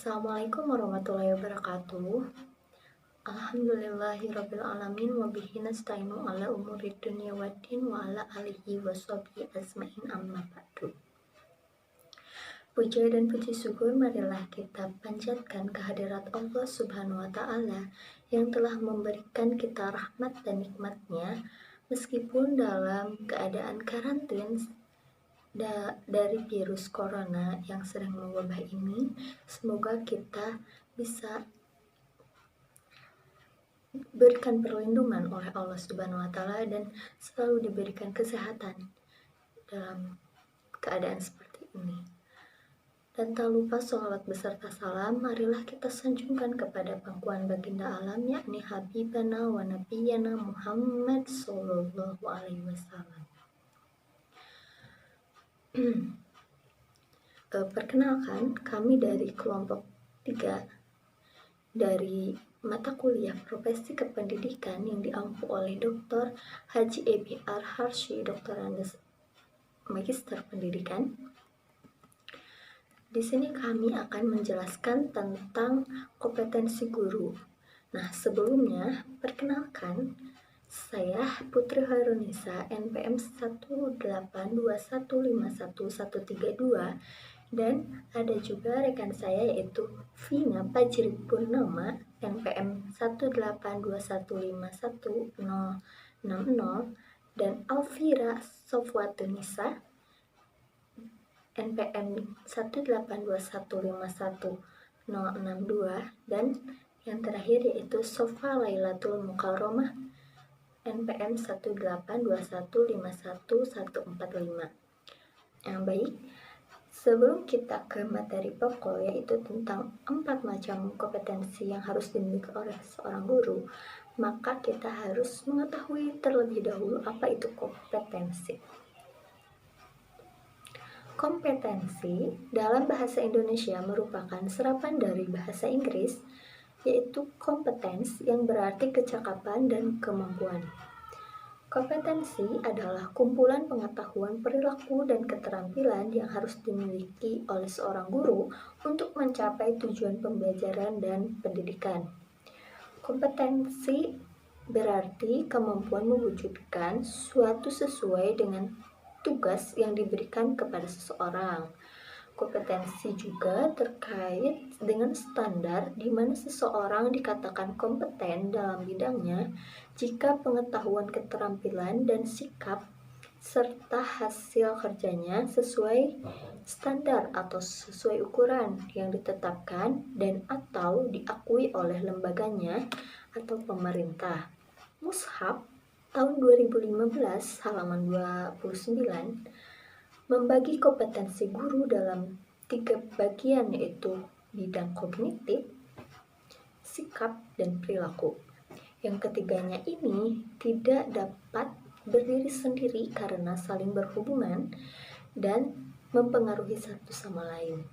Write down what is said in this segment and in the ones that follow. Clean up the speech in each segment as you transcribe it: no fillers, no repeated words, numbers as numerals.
Assalamualaikum warahmatullahi wabarakatuh. Alhamdulillahirrabbilalamin wa bihi nasta'inu ala umuri dunya waddin wa ala alihi wa sahbihi ajmain amma ba'du. Puja dan puji syukur marilah kita panjatkan kehadirat Allah Subhanahu wa taala yang telah memberikan kita rahmat dan nikmatnya meskipun dalam keadaan karantin dari virus corona yang sedang mewabah ini. Semoga kita bisa berikan perlindungan oleh Allah Subhanahu wa taala dan selalu diberikan kesehatan dalam keadaan seperti ini. Dan tak lupa sholawat beserta salam marilah kita sanjungkan kepada pangkuan baginda alam, yakni Habibana wa Nabiyana Muhammad sallallahu alaihi wasallam. Perkenalkan, kami dari kelompok 3 dari mata kuliah Profesi Kependidikan yang diampu oleh Dr. Haji Ebi Al-Harsyi, Dr. Andes Magister Pendidikan. Di sini kami akan menjelaskan tentang kompetensi guru. Nah, sebelumnya perkenalkan, saya Putri Hairunisa, NPM 182151132, dan ada juga rekan saya yaitu Vina Pajri Purnama, NPM 182151060, dan Alvira Sofwatunisa, NPM 182151062, dan yang terakhir yaitu Sofa Lailatul Mukarromah, NPM 182151145. Baik, sebelum kita ke materi pokok yaitu tentang 4 macam kompetensi yang harus dimiliki oleh seorang guru, maka kita harus mengetahui terlebih dahulu apa itu kompetensi. Kompetensi dalam bahasa Indonesia merupakan serapan dari bahasa Inggris, yaitu competence yang berarti kecakapan dan kemampuan. Kompetensi adalah kumpulan pengetahuan, perilaku, dan keterampilan yang harus dimiliki oleh seorang guru untuk mencapai tujuan pembelajaran dan pendidikan. Kompetensi berarti kemampuan mewujudkan suatu sesuai dengan tugas yang diberikan kepada seseorang. Kompetensi juga terkait dengan standar di mana seseorang dikatakan kompeten dalam bidangnya jika pengetahuan, keterampilan, dan sikap serta hasil kerjanya sesuai standar atau sesuai ukuran yang ditetapkan dan atau diakui oleh lembaganya atau pemerintah. Mushaf tahun 2015 halaman 29 membagi kompetensi guru dalam 3 bagian, yaitu bidang kognitif, sikap, dan perilaku. Yang ketiganya ini tidak dapat berdiri sendiri karena saling berhubungan dan mempengaruhi satu sama lain.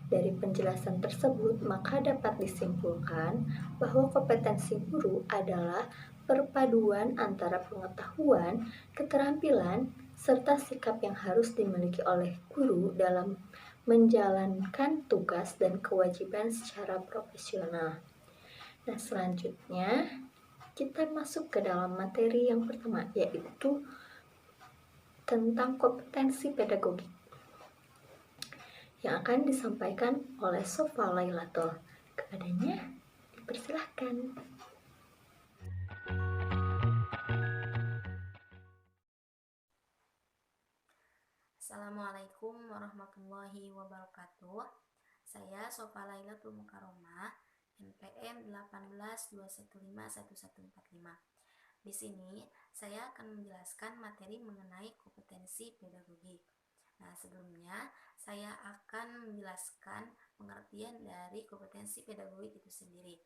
Dari penjelasan tersebut, maka dapat disimpulkan bahwa kompetensi guru adalah perpaduan antara pengetahuan, keterampilan, serta sikap yang harus dimiliki oleh guru dalam menjalankan tugas dan kewajiban secara profesional. Nah, selanjutnya kita masuk ke dalam materi yang pertama, yaitu tentang kompetensi pedagogik yang akan disampaikan oleh Sofa Lailatul. Kepadanya dipersilahkan. Assalamualaikum warahmatullahi wabarakatuh. Saya Sofa Lailatul Mukarromah, NPM 182151145. Di sini saya akan menjelaskan materi mengenai kompetensi pedagogik. Nah, sebelumnya saya akan menjelaskan pengertian dari kompetensi pedagogik itu sendiri.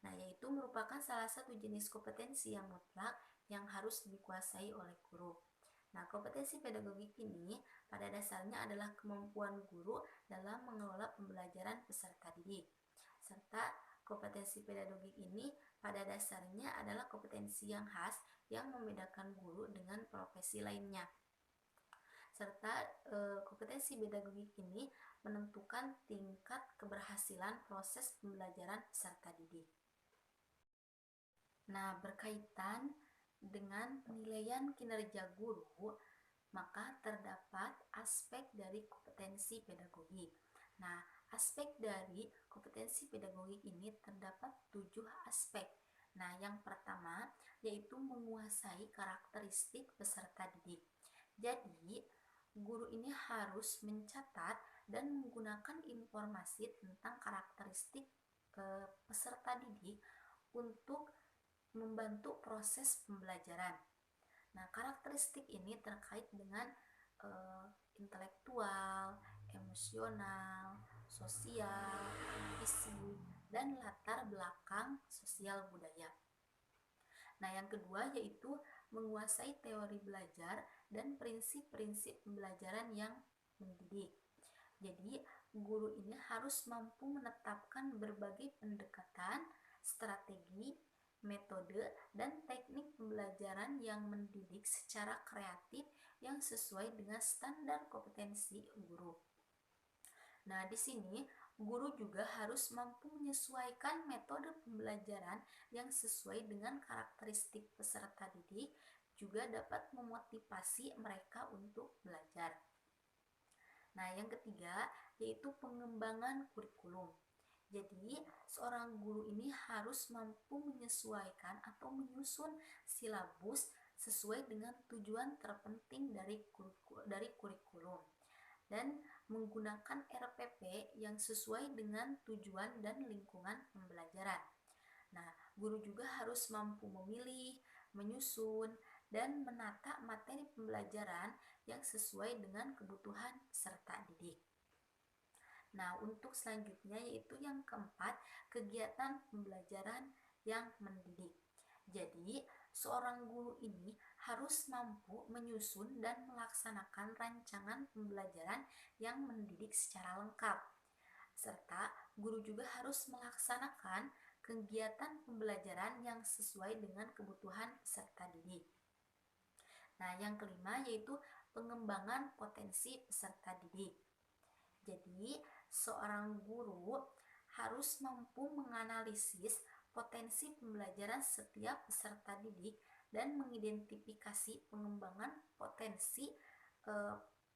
Nah, yaitu merupakan salah satu jenis kompetensi yang mutlak yang harus dikuasai oleh guru. Nah, kompetensi pedagogik ini pada dasarnya adalah kemampuan guru dalam mengelola pembelajaran peserta didik. Serta kompetensi pedagogik ini pada dasarnya adalah kompetensi yang khas yang membedakan guru dengan profesi lainnya. Serta kompetensi pedagogik ini menentukan tingkat keberhasilan proses pembelajaran peserta didik. Nah, berkaitan dengan penilaian kinerja guru, maka terdapat aspek dari kompetensi pedagogik. Nah, aspek dari kompetensi pedagogik ini terdapat 7 aspek. Nah, yang pertama yaitu menguasai karakteristik peserta didik. Jadi, guru ini harus mencatat dan menggunakan informasi tentang karakteristik peserta didik untuk membantu proses pembelajaran. Nah, karakteristik ini terkait dengan intelektual, emosional, sosial, fisik, dan latar belakang sosial budaya. Nah, yang kedua yaitu menguasai teori belajar dan prinsip-prinsip pembelajaran yang mendidik. Jadi, guru ini harus mampu menetapkan berbagai pendekatan, strategi, metode, dan teknik pembelajaran yang mendidik secara kreatif yang sesuai dengan standar kompetensi guru. Nah, di sini guru juga harus mampu menyesuaikan metode pembelajaran yang sesuai dengan karakteristik peserta didik, juga dapat memotivasi mereka untuk belajar. Nah, yang ketiga yaitu pengembangan kurikulum. Jadi, seorang guru ini harus mampu menyesuaikan atau menyusun silabus sesuai dengan tujuan terpenting dari kurikulum dan menggunakan RPP yang sesuai dengan tujuan dan lingkungan pembelajaran. Nah, guru juga harus mampu memilih, menyusun, dan menata materi pembelajaran yang sesuai dengan kebutuhan peserta didik. Nah, untuk selanjutnya yaitu yang keempat, kegiatan pembelajaran yang mendidik. Jadi, seorang guru ini harus mampu menyusun dan melaksanakan rancangan pembelajaran yang mendidik secara lengkap. Serta, guru juga harus melaksanakan kegiatan pembelajaran yang sesuai dengan kebutuhan peserta didik. Nah, yang kelima yaitu pengembangan potensi peserta didik. Jadi, seorang guru harus mampu menganalisis potensi pembelajaran setiap peserta didik dan mengidentifikasi pengembangan potensi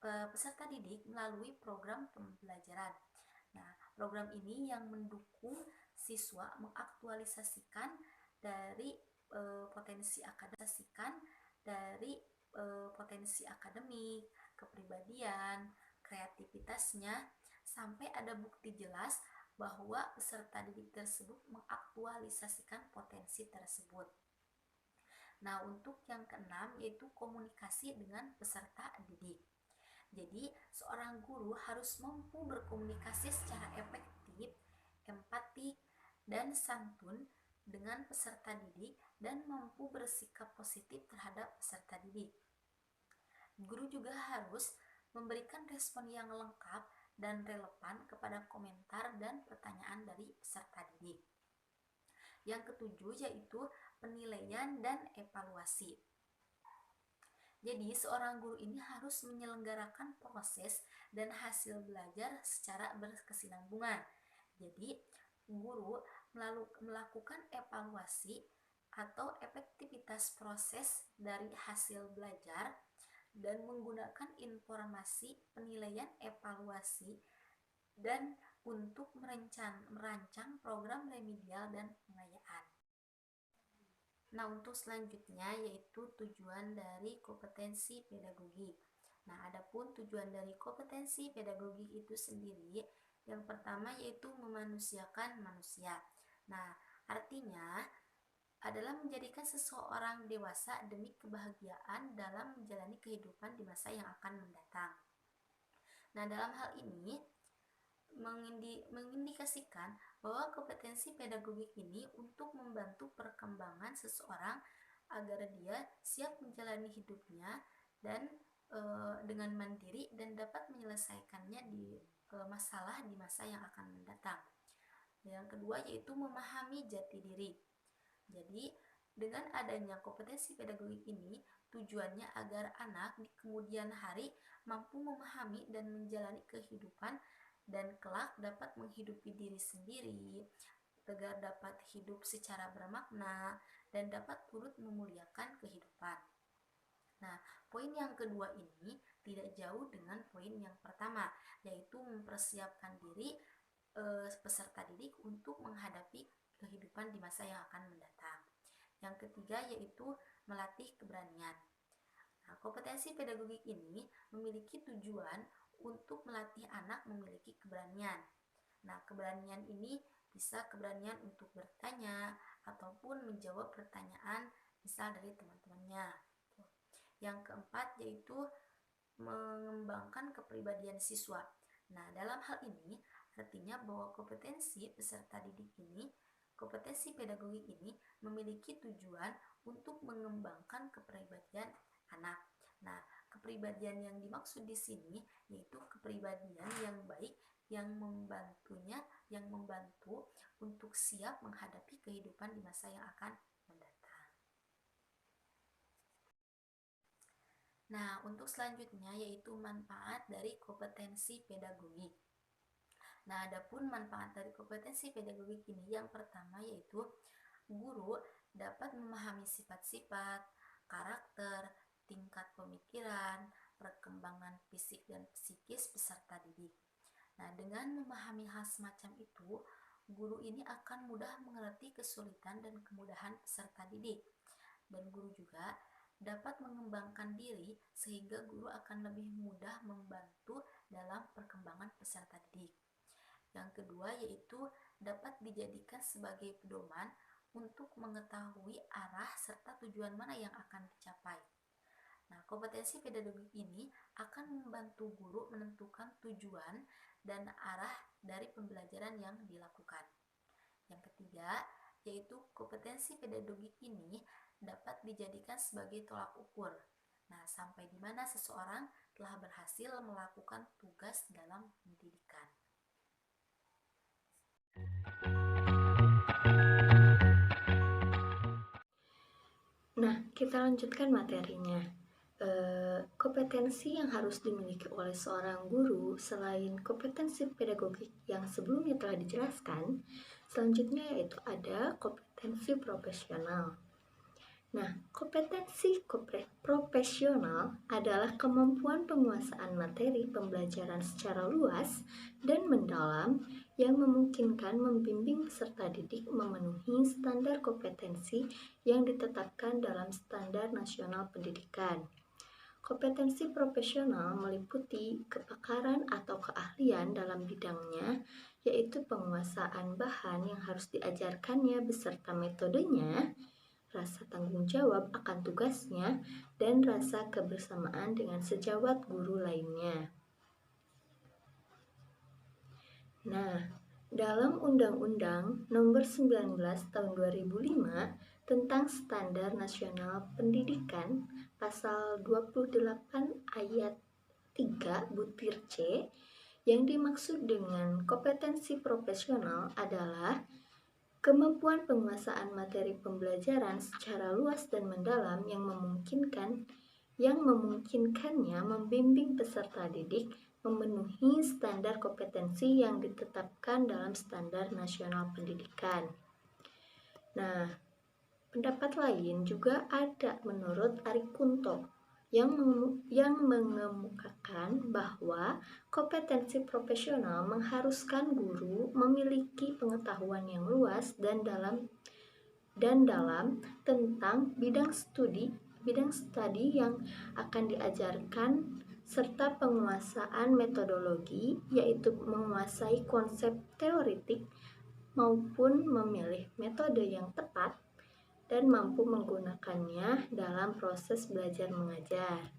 peserta didik melalui program pembelajaran. Nah, program ini yang mendukung siswa mengaktualisasikan dari potensi akademik, kepribadian, kreativitasnya, sampai ada bukti jelas bahwa peserta didik tersebut mengaktualisasikan potensi tersebut. Nah, untuk yang keenam yaitu komunikasi dengan peserta didik. Jadi, seorang guru harus mampu berkomunikasi secara efektif, empatik, dan santun dengan peserta didik dan mampu bersikap positif terhadap peserta didik. Guru juga harus memberikan respon yang lengkap dan relevan kepada komentar dan pertanyaan dari peserta didik. Yang ketujuh yaitu penilaian dan evaluasi. Jadi, seorang guru ini harus menyelenggarakan proses dan hasil belajar secara berkesinambungan. Jadi, guru melakukan evaluasi atau efektivitas proses dari hasil belajar dan menggunakan informasi penilaian evaluasi dan untuk merancang program remedial dan pengayaan. Nah, untuk selanjutnya yaitu tujuan dari kompetensi pedagogik. Nah, adapun tujuan dari kompetensi pedagogik itu sendiri, yang pertama yaitu memanusiakan manusia. Nah, artinya adalah menjadikan seseorang dewasa demi kebahagiaan dalam menjalani kehidupan di masa yang akan mendatang. Nah, dalam hal ini mengindikasikan bahwa kompetensi pedagogik ini untuk membantu perkembangan seseorang agar dia siap menjalani hidupnya dan dengan mandiri dan dapat menyelesaikannya di masalah di masa yang akan mendatang. Yang kedua yaitu memahami jati diri. Jadi, dengan adanya kompetensi pedagogik ini, tujuannya agar anak di kemudian hari mampu memahami dan menjalani kehidupan dan kelak dapat menghidupi diri sendiri, agar dapat hidup secara bermakna, dan dapat turut memuliakan kehidupan. Nah, poin yang kedua ini tidak jauh dengan poin yang pertama, yaitu mempersiapkan diri peserta didik untuk menghadapi kehidupan di masa yang akan mendatang. Yang ketiga yaitu melatih keberanian. Nah, kompetensi pedagogik ini memiliki tujuan untuk melatih anak memiliki keberanian. Nah, keberanian ini bisa keberanian untuk bertanya ataupun menjawab pertanyaan misal dari teman-temannya. Yang keempat yaitu mengembangkan kepribadian siswa. Nah, dalam hal ini artinya bahwa kompetensi peserta didik ini, kompetensi pedagogik ini memiliki tujuan untuk mengembangkan kepribadian anak. Nah, kepribadian yang dimaksud di sini yaitu kepribadian yang baik yang membantu untuk siap menghadapi kehidupan di masa yang akan mendatang. Nah, untuk selanjutnya yaitu manfaat dari kompetensi pedagogik. Nah, adapun manfaat dari kompetensi pedagogik ini yang pertama yaitu guru dapat memahami sifat-sifat, karakter, tingkat pemikiran, perkembangan fisik dan psikis peserta didik. Nah, dengan memahami hal semacam itu, guru ini akan mudah mengerti kesulitan dan kemudahan peserta didik. Dan guru juga dapat mengembangkan diri sehingga guru akan lebih mudah membantu dalam perkembangan peserta didik. Yang kedua yaitu dapat dijadikan sebagai pedoman untuk mengetahui arah serta tujuan mana yang akan dicapai. Nah, kompetensi pedagogik ini akan membantu guru menentukan tujuan dan arah dari pembelajaran yang dilakukan. Yang ketiga, yaitu kompetensi pedagogik ini dapat dijadikan sebagai tolak ukur. Nah, sampai di mana seseorang telah berhasil melakukan tugas dalam pendidikan. Nah, kita lanjutkan materinya. Kompetensi yang harus dimiliki oleh seorang guru selain kompetensi pedagogik yang sebelumnya telah dijelaskan, selanjutnya yaitu ada kompetensi profesional. Nah, kompetensi profesional adalah kemampuan penguasaan materi pembelajaran secara luas dan mendalam yang memungkinkan membimbing peserta didik memenuhi standar kompetensi yang ditetapkan dalam Standar Nasional Pendidikan. Kompetensi profesional meliputi kepakaran atau keahlian dalam bidangnya, yaitu penguasaan bahan yang harus diajarkannya beserta metodenya, rasa tanggung jawab akan tugasnya, dan rasa kebersamaan dengan sejawat guru lainnya. Nah, dalam Undang-Undang Nomor 19 Tahun 2005 tentang Standar Nasional Pendidikan, Pasal 28 Ayat 3 butir C, yang dimaksud dengan kompetensi profesional adalah kemampuan penguasaan materi pembelajaran secara luas dan mendalam yang memungkinkannya membimbing peserta didik memenuhi standar kompetensi yang ditetapkan dalam Standar Nasional Pendidikan. Nah, pendapat lain juga ada menurut Ari Kunto yang mengemukakan bahwa kompetensi profesional mengharuskan guru memiliki pengetahuan yang luas dan dalam tentang bidang studi yang akan diajarkan serta penguasaan metodologi, yaitu menguasai konsep teoretik maupun memilih metode yang tepat dan mampu menggunakannya dalam proses belajar mengajar.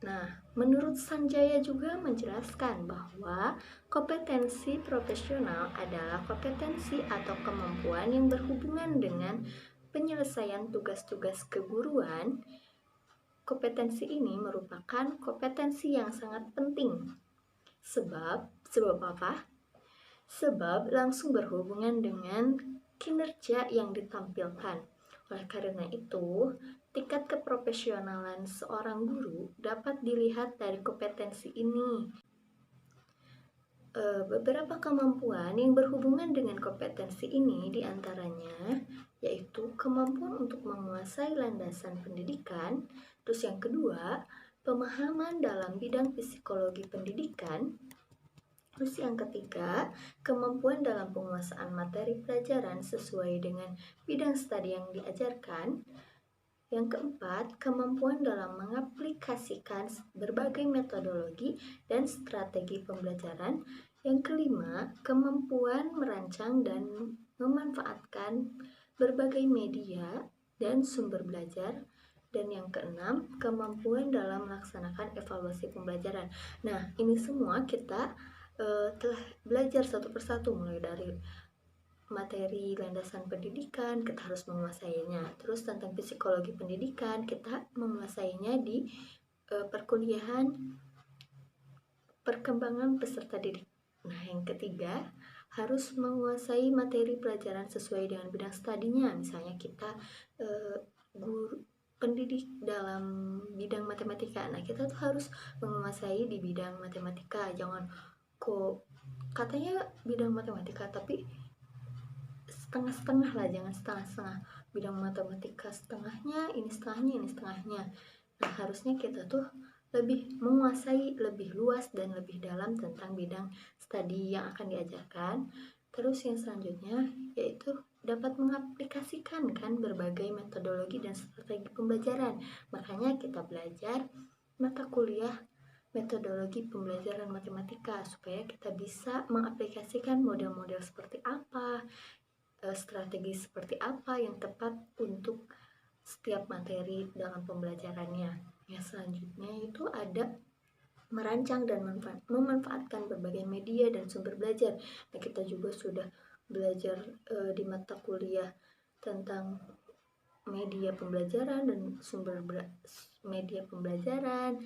Nah, menurut Sanjaya juga menjelaskan bahwa kompetensi profesional adalah kompetensi atau kemampuan yang berhubungan dengan penyelesaian tugas-tugas keguruan. Kompetensi ini merupakan kompetensi yang sangat penting. Sebab apa? Sebab langsung berhubungan dengan kinerja yang ditampilkan. Oleh karena itu, tingkat keprofesionalan seorang guru dapat dilihat dari kompetensi ini. Beberapa kemampuan yang berhubungan dengan kompetensi ini diantaranya yaitu kemampuan untuk menguasai landasan pendidikan, terus yang kedua, pemahaman dalam bidang psikologi pendidikan, terus yang ketiga, kemampuan dalam penguasaan materi pelajaran sesuai dengan bidang studi yang diajarkan. Yang keempat, kemampuan dalam mengaplikasikan berbagai metodologi dan strategi pembelajaran. Yang kelima, kemampuan merancang dan memanfaatkan berbagai media dan sumber belajar. Dan yang keenam, kemampuan dalam melaksanakan evaluasi pembelajaran. Nah, ini semua kita telah belajar satu persatu, mulai dari materi landasan pendidikan, kita harus menguasainya. Terus tentang psikologi pendidikan, kita menguasainya di perkuliahan perkembangan peserta didik. Nah, yang ketiga, harus menguasai materi pelajaran sesuai dengan bidang studinya. Misalnya kita guru pendidik dalam bidang matematika. Nah, kita tuh harus menguasai di bidang matematika. Jangan kok katanya bidang matematika tapi setengah-setengah lah, jangan setengah-setengah. Bidang matematika setengahnya, ini setengahnya, ini setengahnya. Nah, harusnya kita tuh lebih menguasai lebih luas dan lebih dalam tentang bidang studi yang akan diajarkan. Terus yang selanjutnya yaitu dapat mengaplikasikan kan berbagai metodologi dan strategi pembelajaran. Makanya kita belajar mata kuliah metodologi pembelajaran matematika supaya kita bisa mengaplikasikan model-model seperti apa, strategi seperti apa yang tepat untuk setiap materi dalam pembelajarannya. Yang selanjutnya itu ada merancang dan memanfaatkan berbagai media dan sumber belajar. Nah, kita juga sudah belajar di mata kuliah tentang media pembelajaran dan media pembelajaran,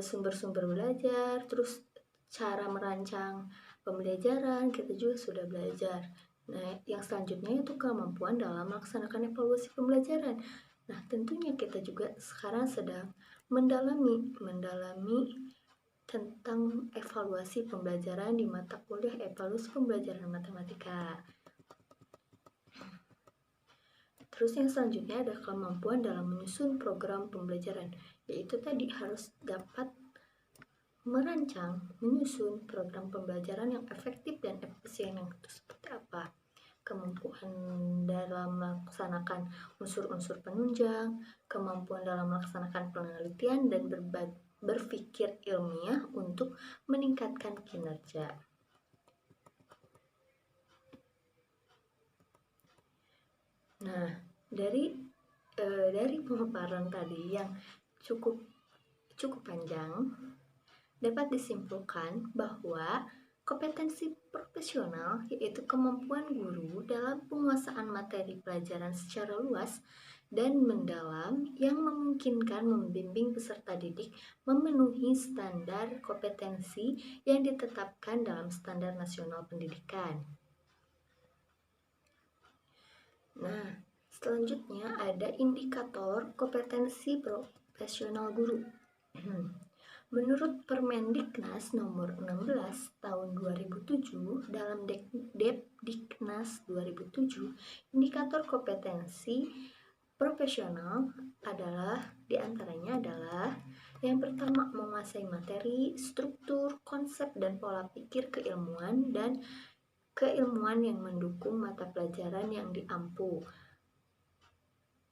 sumber-sumber belajar, terus cara merancang pembelajaran kita juga sudah belajar. Nah, yang selanjutnya itu kemampuan dalam melaksanakan evaluasi pembelajaran. Nah, tentunya kita juga sekarang sedang mendalami tentang evaluasi pembelajaran di mata kuliah evaluasi pembelajaran matematika. Terus yang selanjutnya ada kemampuan dalam menyusun program pembelajaran, yaitu tadi harus dapat merancang, menyusun program pembelajaran yang efektif dan efisien. Yang itu seperti apa? Kemampuan dalam melaksanakan unsur-unsur penunjang, kemampuan dalam melaksanakan penelitian dan berpikir ilmiah untuk meningkatkan kinerja. Nah, dari pemaparan tadi yang cukup panjang, dapat disimpulkan bahwa kompetensi profesional yaitu kemampuan guru dalam penguasaan materi pelajaran secara luas dan mendalam yang memungkinkan membimbing peserta didik memenuhi standar kompetensi yang ditetapkan dalam standar nasional pendidikan. Nah, selanjutnya ada indikator kompetensi profesional guru. Menurut Permendiknas nomor 16 tahun 2007 dalam Depdiknas 2007, indikator kompetensi profesional diantaranya adalah yang pertama menguasai materi, struktur, konsep, dan pola pikir keilmuan yang mendukung mata pelajaran yang diampu.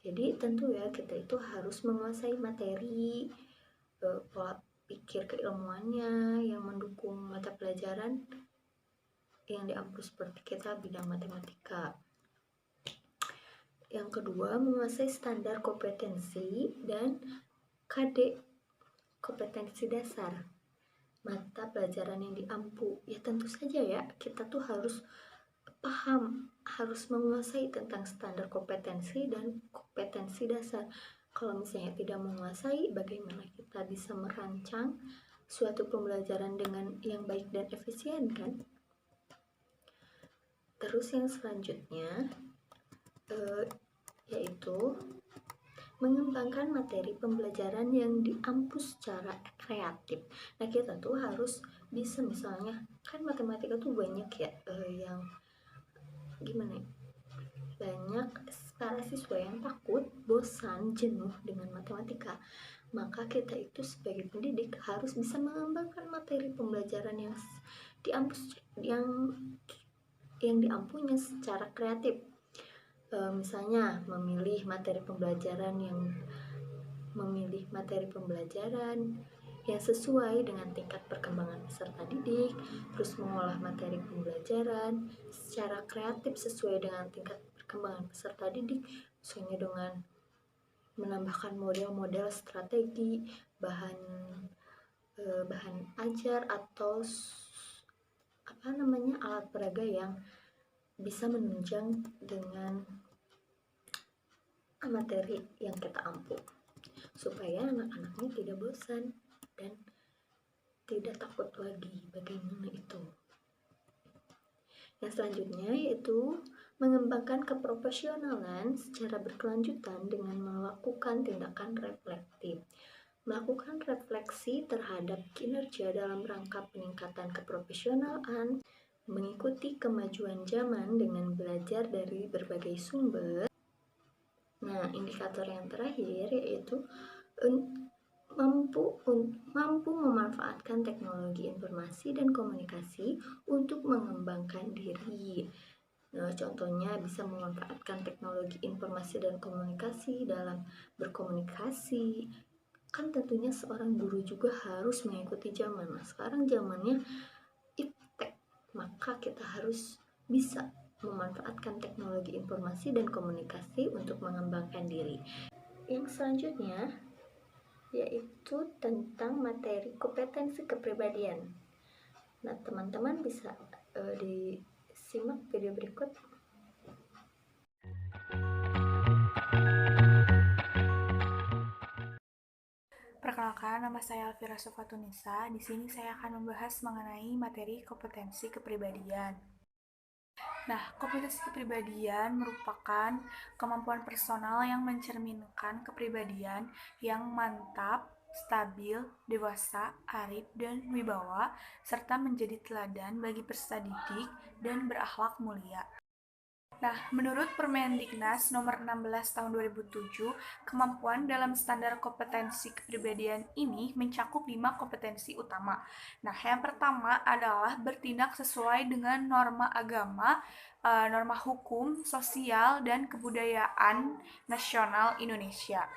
Jadi tentu ya kita itu harus menguasai materi, pola pikir keilmuannya yang mendukung mata pelajaran yang diampu seperti kita bidang matematika. Yang kedua, menguasai standar kompetensi dan KD kompetensi dasar mata pelajaran yang diampu. Ya tentu saja ya, kita tuh harus paham, harus menguasai tentang standar kompetensi dan kompetensi dasar. Kalau misalnya tidak menguasai, bagaimana kita bisa merancang suatu pembelajaran dengan yang baik dan efisien kan? Terus yang selanjutnya yaitu mengembangkan materi pembelajaran yang diampu secara kreatif. Nah, kita tuh harus bisa misalnya kan matematika tuh banyak ya yang gimana ya, banyak para siswa yang takut, bosan, jenuh dengan matematika. Maka kita itu sebagai pendidik harus bisa mengembangkan materi pembelajaran yang yang diampunya secara kreatif. Misalnya memilih materi pembelajaran yang sesuai dengan tingkat perkembangan peserta didik, terus mengolah materi pembelajaran secara kreatif sesuai dengan tingkat perkembangan peserta didik, misalnya dengan menambahkan model-model strategi, bahan ajar atau alat peraga yang bisa menunjang dengan materi yang kita ampu, supaya anak-anaknya tidak bosan dan tidak takut lagi bagaimana itu. Yang selanjutnya yaitu mengembangkan keprofesionalan secara berkelanjutan dengan melakukan tindakan reflektif. Melakukan refleksi terhadap kinerja dalam rangka peningkatan keprofesionalan, mengikuti kemajuan zaman dengan belajar dari berbagai sumber. Nah, indikator yang terakhir yaitu mampu memanfaatkan teknologi informasi dan komunikasi untuk mengembangkan diri. Nah, contohnya bisa memanfaatkan teknologi informasi dan komunikasi dalam berkomunikasi. Kan tentunya seorang guru juga harus mengikuti zaman. Nah, sekarang zamannya iptek, maka kita harus bisa memanfaatkan teknologi informasi dan komunikasi untuk mengembangkan diri. Yang selanjutnya yaitu tentang materi kompetensi kepribadian. Nah, teman-teman bisa disimak video berikut. Perkenalkan, nama saya Alfira Sofatunisa. Di sini saya akan membahas mengenai materi kompetensi kepribadian. Nah, kompetensi kepribadian merupakan kemampuan personal yang mencerminkan kepribadian yang mantap, stabil, dewasa, arif, dan wibawa, serta menjadi teladan bagi peserta didik dan berakhlak mulia. Nah, menurut Permendiknas nomor 16 tahun 2007, kemampuan dalam standar kompetensi kepribadian ini mencakup 5 kompetensi utama. Nah, yang pertama adalah bertindak sesuai dengan norma agama, norma hukum, sosial, dan kebudayaan nasional Indonesia.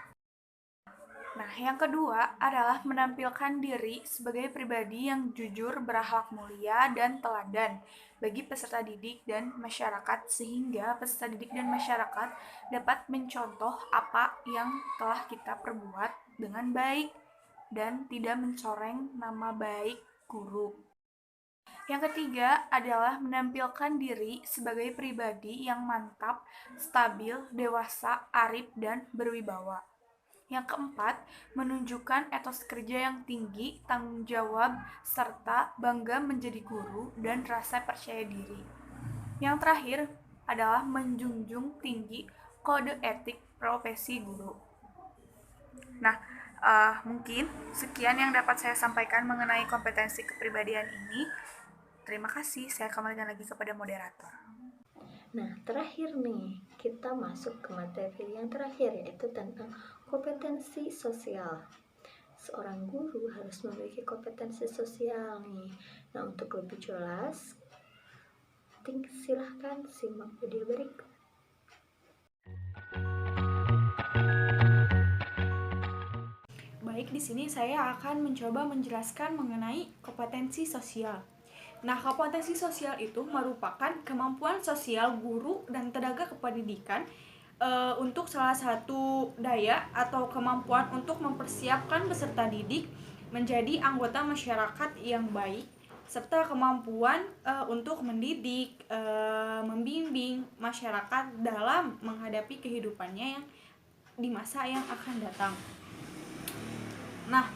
Nah, yang kedua adalah menampilkan diri sebagai pribadi yang jujur, berakhlak mulia, dan teladan bagi peserta didik dan masyarakat, sehingga peserta didik dan masyarakat dapat mencontoh apa yang telah kita perbuat dengan baik dan tidak mencoreng nama baik guru. Yang ketiga adalah menampilkan diri sebagai pribadi yang mantap, stabil, dewasa, arif, dan berwibawa. Yang keempat, menunjukkan etos kerja yang tinggi, tanggung jawab, serta bangga menjadi guru dan rasa percaya diri. Yang terakhir adalah menjunjung tinggi kode etik profesi guru. Nah, mungkin sekian yang dapat saya sampaikan mengenai kompetensi kepribadian ini. Terima kasih, saya kembalikan lagi kepada moderator. Nah, terakhir nih, kita masuk ke materi yang terakhir, yaitu tentang kompetensi sosial. Seorang guru harus memiliki kompetensi sosial nih. Nah, untuk lebih jelas, silahkan simak video berikut. Baik, di sini saya akan mencoba menjelaskan mengenai kompetensi sosial. Nah, kompetensi sosial itu merupakan kemampuan sosial guru dan tenaga kependidikan untuk salah satu daya atau kemampuan untuk mempersiapkan peserta didik menjadi anggota masyarakat yang baik, serta kemampuan untuk mendidik, membimbing masyarakat dalam menghadapi kehidupannya yang di masa yang akan datang. Nah,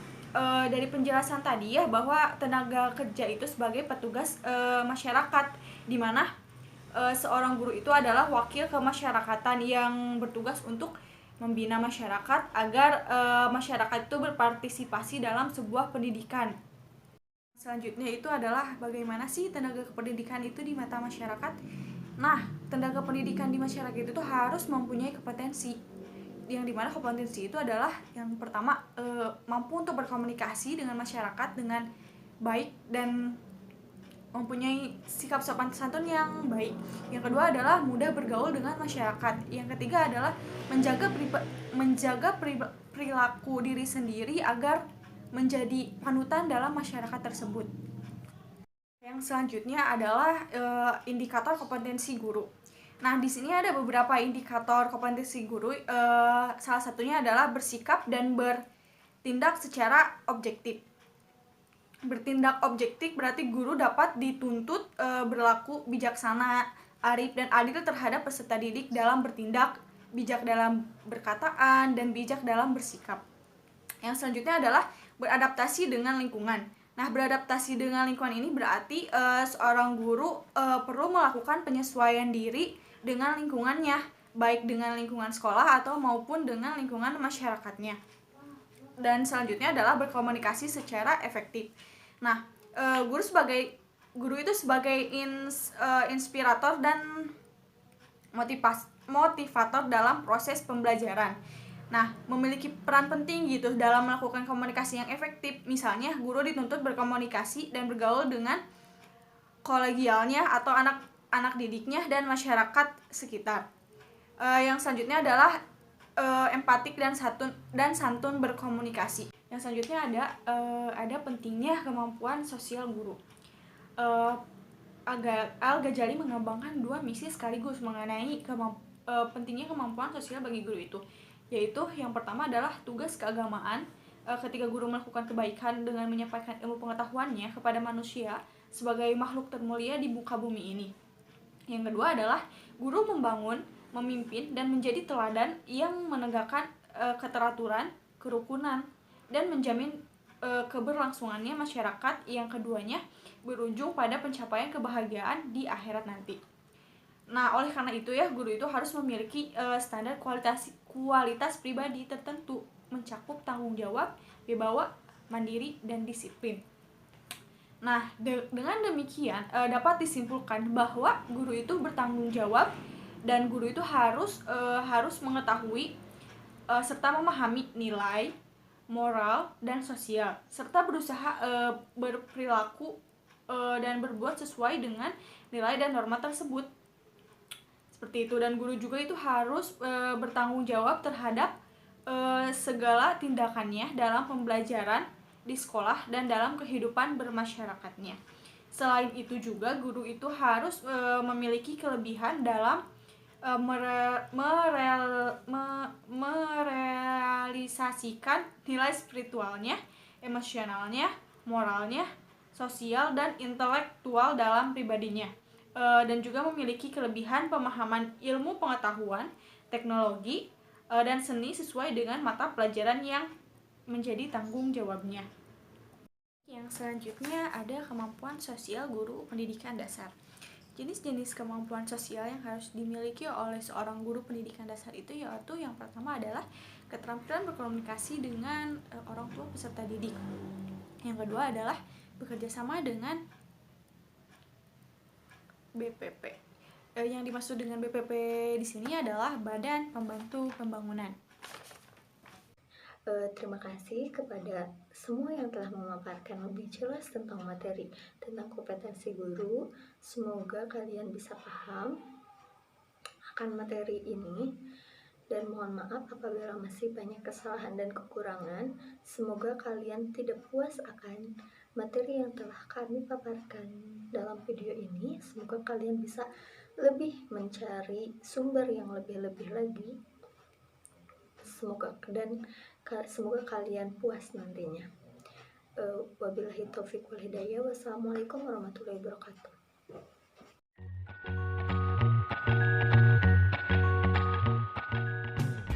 dari penjelasan tadi ya, bahwa tenaga kerja itu sebagai petugas masyarakat, di mana seorang guru itu adalah wakil kemasyarakatan yang bertugas untuk membina masyarakat agar masyarakat itu berpartisipasi dalam sebuah pendidikan. Selanjutnya itu adalah bagaimana sih tenaga kependidikan itu di mata masyarakat. Nah, tenaga pendidikan di masyarakat itu harus mempunyai kompetensi, yang dimana kompetensi itu adalah yang pertama mampu untuk berkomunikasi dengan masyarakat dengan baik dan mempunyai sikap sopan santun yang baik. Yang kedua adalah mudah bergaul dengan masyarakat. Yang ketiga adalah menjaga perilaku diri sendiri agar menjadi panutan dalam masyarakat tersebut. Yang selanjutnya adalah indikator kompetensi guru. Nah, di sini ada beberapa indikator kompetensi guru. Salah satunya adalah bersikap dan bertindak secara objektif. Bertindak objektif berarti guru dapat dituntut berlaku bijaksana, arif, dan adil terhadap peserta didik dalam bertindak, bijak dalam berkataan, dan bijak dalam bersikap. Yang selanjutnya adalah beradaptasi dengan lingkungan. Nah, beradaptasi dengan lingkungan ini berarti seorang guru perlu melakukan penyesuaian diri dengan lingkungannya, baik dengan lingkungan sekolah atau maupun dengan lingkungan masyarakatnya. Dan selanjutnya adalah berkomunikasi secara efektif. Nah, guru itu sebagai inspirator dan motivator dalam proses pembelajaran. Nah, memiliki peran penting gitu dalam melakukan komunikasi yang efektif. Misalnya, guru dituntut berkomunikasi dan bergaul dengan kolegialnya atau anak didiknya dan masyarakat sekitar. Yang selanjutnya adalah empatik dan santun berkomunikasi. Yang selanjutnya ada pentingnya kemampuan sosial guru. Al-Ghazali mengembangkan dua misi sekaligus mengenai pentingnya kemampuan sosial bagi guru itu, yaitu yang pertama adalah tugas keagamaan. Ketika guru melakukan kebaikan dengan menyampaikan ilmu pengetahuannya kepada manusia sebagai makhluk termulia di muka bumi ini. Yang kedua adalah guru membangun, memimpin, dan menjadi teladan yang menegakkan keteraturan, kerukunan, dan menjamin keberlangsungannya masyarakat. Yang keduanya berujung pada pencapaian kebahagiaan di akhirat nanti. Nah, oleh karena itu ya, guru itu harus memiliki standar kualitas pribadi tertentu, mencakup tanggung jawab, wibawa, mandiri, dan disiplin. Nah, dengan demikian dapat disimpulkan bahwa guru itu bertanggung jawab dan guru itu harus mengetahui serta memahami nilai, moral, dan sosial, serta berusaha berperilaku dan berbuat sesuai dengan nilai dan norma tersebut. Seperti itu. Dan guru juga itu harus bertanggung jawab terhadap segala tindakannya dalam pembelajaran di sekolah dan dalam kehidupan bermasyarakatnya. Selain itu juga guru itu harus memiliki kelebihan dalam merealisasikan nilai spiritualnya, emosionalnya, moralnya, sosial, dan intelektual dalam pribadinya. Dan juga memiliki kelebihan pemahaman ilmu pengetahuan, teknologi, dan seni sesuai dengan mata pelajaran yang menjadi tanggung jawabnya. Yang selanjutnya ada kemampuan sosial guru pendidikan dasar. Jenis-jenis kemampuan sosial yang harus dimiliki oleh seorang guru pendidikan dasar itu yaitu yang pertama adalah keterampilan berkomunikasi dengan orang tua peserta didik. Yang kedua adalah bekerja sama dengan BPP. Yang dimaksud dengan BPP di sini adalah Badan Pembantu Pembangunan. Terima kasih kepada semua yang telah memaparkan lebih jelas tentang materi tentang kompetensi guru. Semoga kalian bisa paham akan materi ini, dan mohon maaf apabila masih banyak kesalahan dan kekurangan. Semoga kalian tidak puas akan materi yang telah kami paparkan dalam video ini. Semoga kalian bisa lebih mencari sumber yang lebih-lebih lagi. Semoga kalian puas nantinya. Wabillahi taufiq wal hidayah. Wassalamualaikum warahmatullahi wabarakatuh.